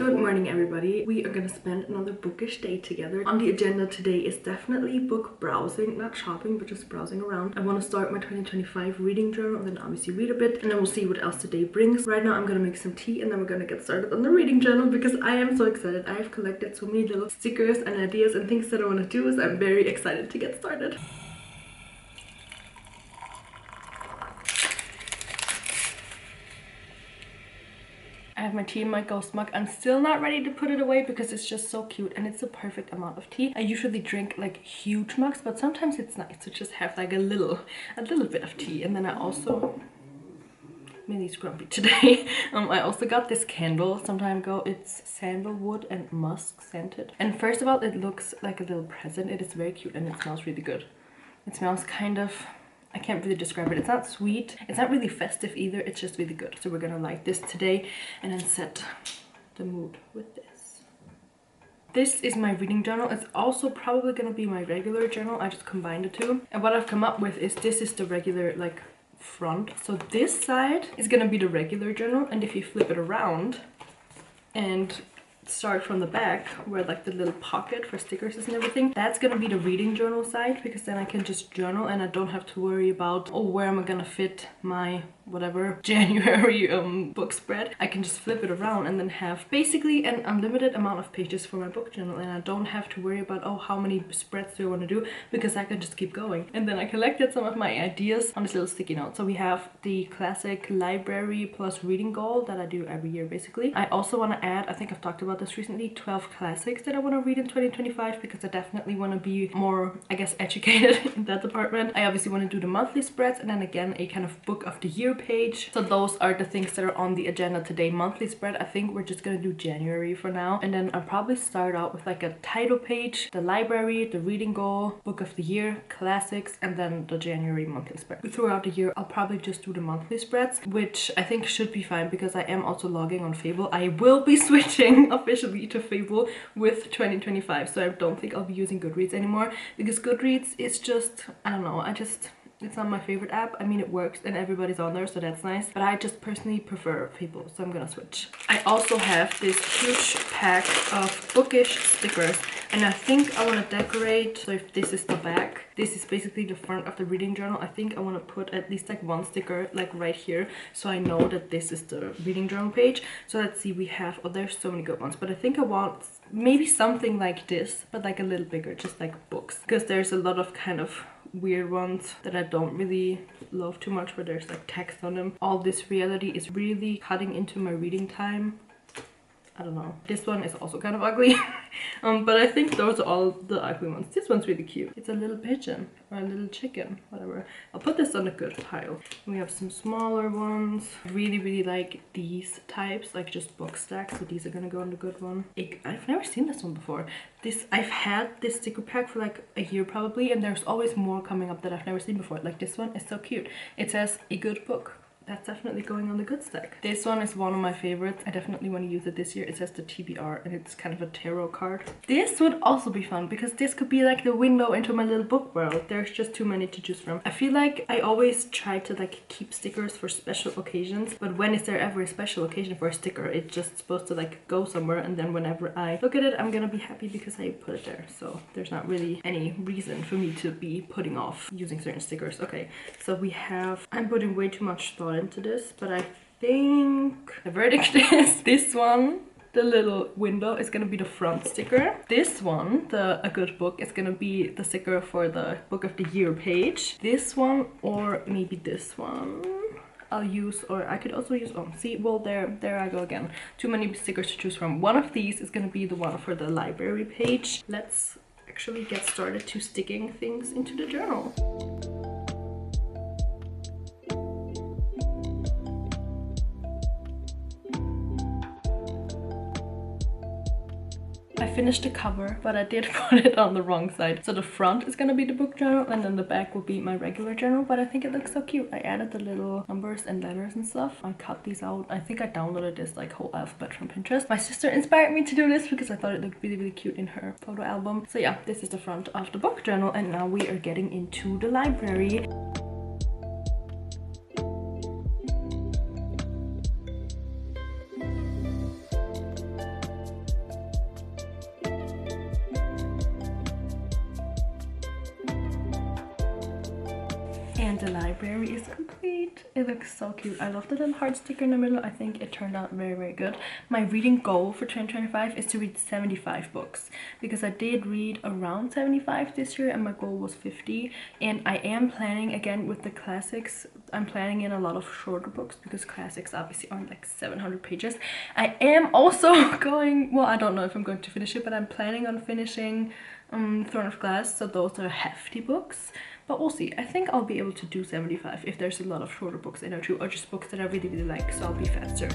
Good morning, everybody. We are gonna spend another bookish day together. On the agenda today is definitely book browsing, not shopping, but just browsing around. I want to start my 2025 reading journal and then obviously read a bit, and then we'll see what else today brings. Right now I'm gonna make some tea and then we're gonna get started on the reading journal because I am so excited. I have collected so many little stickers and ideas and things that I want to do, so I'm very excited to get started. I have my tea in my ghost mug. I'm still not ready to put it away because it's just so cute and it's the perfect amount of tea. I usually drink like huge mugs, but sometimes it's nice to just have like a little bit of tea. And then I also, Millie's grumpy today. I also got this candle some time ago. It's sandalwood and musk scented. And first of all, it looks like a little present. It is very cute and it smells really good. It smells kind of, I can't really describe it. It's not sweet. It's not really festive either. It's just really good. So we're gonna light this today and then set the mood with this. This is my reading journal. It's also probably gonna be my regular journal. I just combined the two. And what I've come up with is this is the regular like front. So this side is gonna be the regular journal. And if you flip it around and start from the back where like the little pocket for stickers is and everything, that's gonna be the reading journal side, because then I can just journal and I don't have to worry about, oh, where am I gonna fit my whatever January book spread. I can just flip it around and then have basically an unlimited amount of pages for my book journal, and I don't have to worry about, oh, how many spreads do I want to do, because I can just keep going. And then I collected some of my ideas on this little sticky note. So we have the classic library plus reading goal that I do every year basically. I also want to add, I think I've talked about this recently, 12 classics that I want to read in 2025, because I definitely want to be more, I guess, educated in that department. I obviously want to do the monthly spreads and then again a kind of book of the year page. So those are the things that are on the agenda today. Monthly spread, I think we're just gonna do January for now, and then I'll probably start out with like a title page, the library, the reading goal, book of the year, classics, and then the January monthly spread. Throughout the year I'll probably just do the monthly spreads, which I think should be fine because I am also logging on Fable. I will be switching officially to Fable with 2025, so I don't think I'll be using Goodreads anymore, because Goodreads is just, I don't know, it's not my favorite app. I mean, it works and everybody's on there, so that's nice, but I just personally prefer Fable, so I'm gonna switch. I also have this huge pack of bookish stickers, and I think I want to decorate. So if this is the back, this is basically the front of the reading journal. I think I want to put at least like one sticker like right here, so I know that this is the reading journal page. So let's see, we have, oh, there's so many good ones, but I think I want maybe something like this, but like a little bigger, just like books, because there's a lot of kind of weird ones that I don't really love too much, where there's like text on them. All this reality is really cutting into my reading time. I don't know. This one is also kind of ugly. But I think those are all the ugly ones. This one's really cute. It's a little pigeon or a little chicken, whatever. I'll put this on a good pile. We have some smaller ones. I really like these types, like just book stacks. So these are gonna go on the good one. I've never seen this one before. I've had this sticker pack for like a year probably, and there's always more coming up that I've never seen before. Like this one is so cute. It says a good book. That's definitely going on the good stack. This one is one of my favorites. I definitely want to use it this year. It says the TBR and it's kind of a tarot card. This would also be fun because this could be like the window into my little book world. There's just too many to choose from. I feel like I always try to like keep stickers for special occasions, but when is there ever a special occasion for a sticker? It's just supposed to like go somewhere, and then whenever I look at it, I'm gonna be happy because I put it there. So there's not really any reason for me to be putting off using certain stickers. Okay, so we have, I'm putting way too much thought into this, but I think the verdict is this one, the little window, is gonna be the front sticker. This one, the a good book, is gonna be the sticker for the book of the year page. This one, or maybe this one I'll use, or I could also use, oh, see, well, there I go again. Too many stickers to choose from. One of these is gonna be the one for the library page. Let's actually get started to sticking things into the journal. I finished the cover, but I did put it on the wrong side. So the front is gonna be the book journal, and then the back will be my regular journal, but I think it looks so cute. I added the little numbers and letters and stuff. I cut these out. I think I downloaded this like whole alphabet from Pinterest. My sister inspired me to do this because I thought it looked really cute in her photo album. So yeah, this is the front of the book journal, and now we are getting into the library. And the library is complete. It looks so cute. I love the little heart sticker in the middle. I think it turned out very, very good. My reading goal for 2025 is to read 75 books because I did read around 75 this year and my goal was 50. And I am planning, again with the classics, I'm planning in a lot of shorter books because classics obviously aren't like 700 pages. I am also going, well, I don't know if I'm going to finish it, but I'm planning on finishing Throne of Glass, so those are hefty books. But we'll see. I think I'll be able to do 75 if there's a lot of shorter books in there too, or just books that I really, really like, so I'll be faster.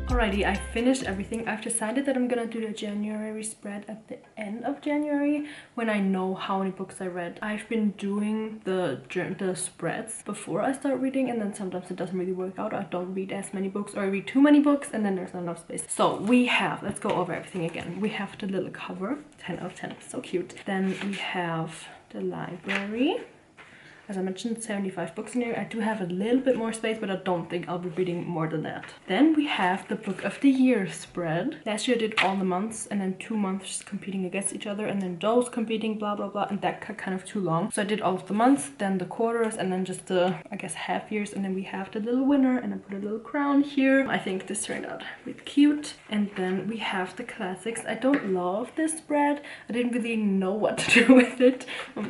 Alrighty, I finished everything. I've decided that I'm gonna do the January spread at the end of January when I know how many books I read. I've been doing the spreads before I start reading, and then sometimes it doesn't really work out. I don't read as many books, or I read too many books and then there's not enough space. So we have, let's go over everything again. We have the little cover, 10 out of 10, so cute. Then we have the library. As I mentioned, 75 books in here. I do have a little bit more space, but I don't think I'll be reading more than that. Then we have the book of the year spread. Last year I did all the months and then 2 months competing against each other and then those competing, blah, blah, blah. And that got kind of too long. So I did all of the months, then the quarters, and then just the, I guess, half years. And then we have the little winner and I put a little crown here. I think this turned out really cute. And then we have the classics. I don't love this spread. I didn't really know what to do with it.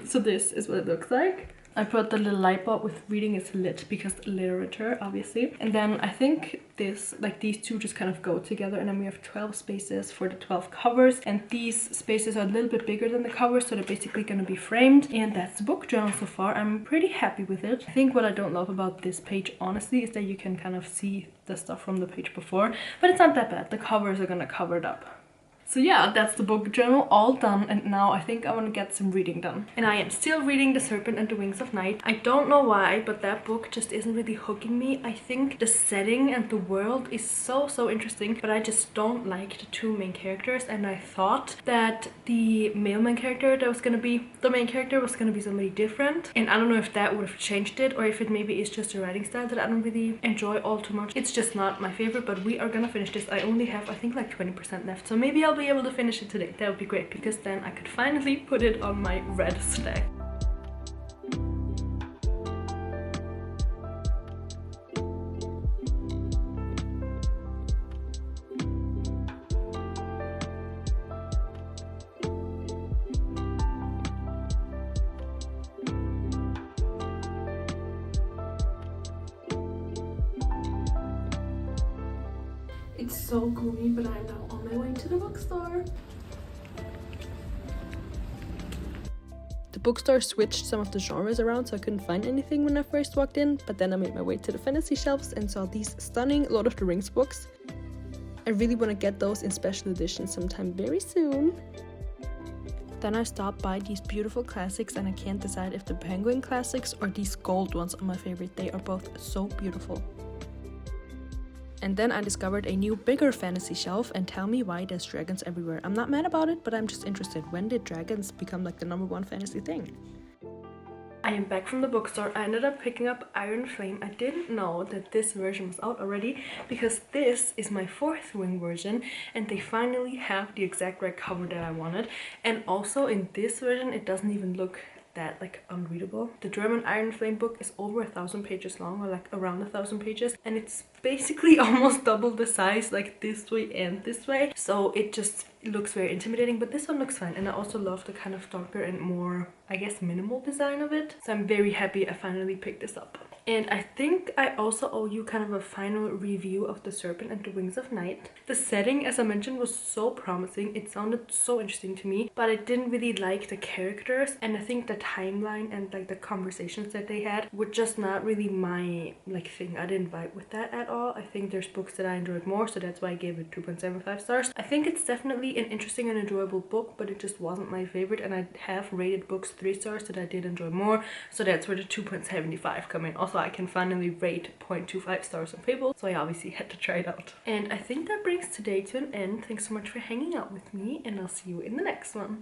So this is what it looks like. I put the little light bulb with reading is lit because literature, obviously. And then I think this, like these two just kind of go together, and then we have 12 spaces for the 12 covers, and these spaces are a little bit bigger than the covers, so they're basically going to be framed. And that's the book journal so far. I'm pretty happy with it. I think what I don't love about this page, honestly, is that you can kind of see the stuff from the page before, but it's not that bad. The covers are going to cover it up. So yeah, that's the book journal all done, and now I think I want to get some reading done. And I am still reading The Serpent and the Wings of Night. I don't know why, but that book just isn't really hooking me. I think the setting and the world is so interesting, but I just don't like the two main characters, and I thought that the male main character that was gonna be the main character was gonna be somebody different. And I don't know if that would have changed it, or if it maybe is just a writing style that I don't really enjoy all too much. It's just not my favorite, but we are gonna finish this. I only have, I think, like 20% left, so maybe I'll be able to finish it today. That would be great, because then I could finally put it on my red stack. It's so gloomy, but I'm now on my way to the bookstore. The bookstore switched some of the genres around, so I couldn't find anything when I first walked in, but then I made my way to the fantasy shelves and saw these stunning Lord of the Rings books. I really want to get those in special edition sometime very soon. Then I stopped by these beautiful classics, and I can't decide if the Penguin classics or these gold ones are my favorite. They are both so beautiful. And then I discovered a new, bigger fantasy shelf, and tell me why there's dragons everywhere. I'm not mad about it, but I'm just interested. When did dragons become like the #1 fantasy thing? I am back from the bookstore. I ended up picking up Iron Flame. I didn't know that this version was out already, because this is my 4th wing version, and they finally have the exact right cover that I wanted. And also in this version, it doesn't even look that like unreadable. The German Iron Flame book is over 1,000 pages long, or like around 1,000 pages, and it's basically almost double the size, like this way and this way, so it just looks very intimidating. But this one looks fine, and I also love the kind of darker and more, I guess, minimal design of it, so I'm very happy I finally picked this up. And I think I also owe you kind of a final review of The Serpent and the Wings of Night. The setting, as I mentioned, was so promising. It sounded so interesting to me, but I didn't really like the characters, and I think the timeline and like the conversations that they had were just not really my like thing. I didn't vibe with that at all. I think there's books that I enjoyed more, so that's why I gave it 2.75 stars. I think it's definitely an interesting and enjoyable book, but it just wasn't my favorite, and I have rated books 3 stars that I did enjoy more, so that's where the 2.75 come in. Also, I can finally rate 0.25 stars on Fable, so I obviously had to try it out. And I think that brings today to an end. Thanks so much for hanging out with me, and I'll see you in the next one.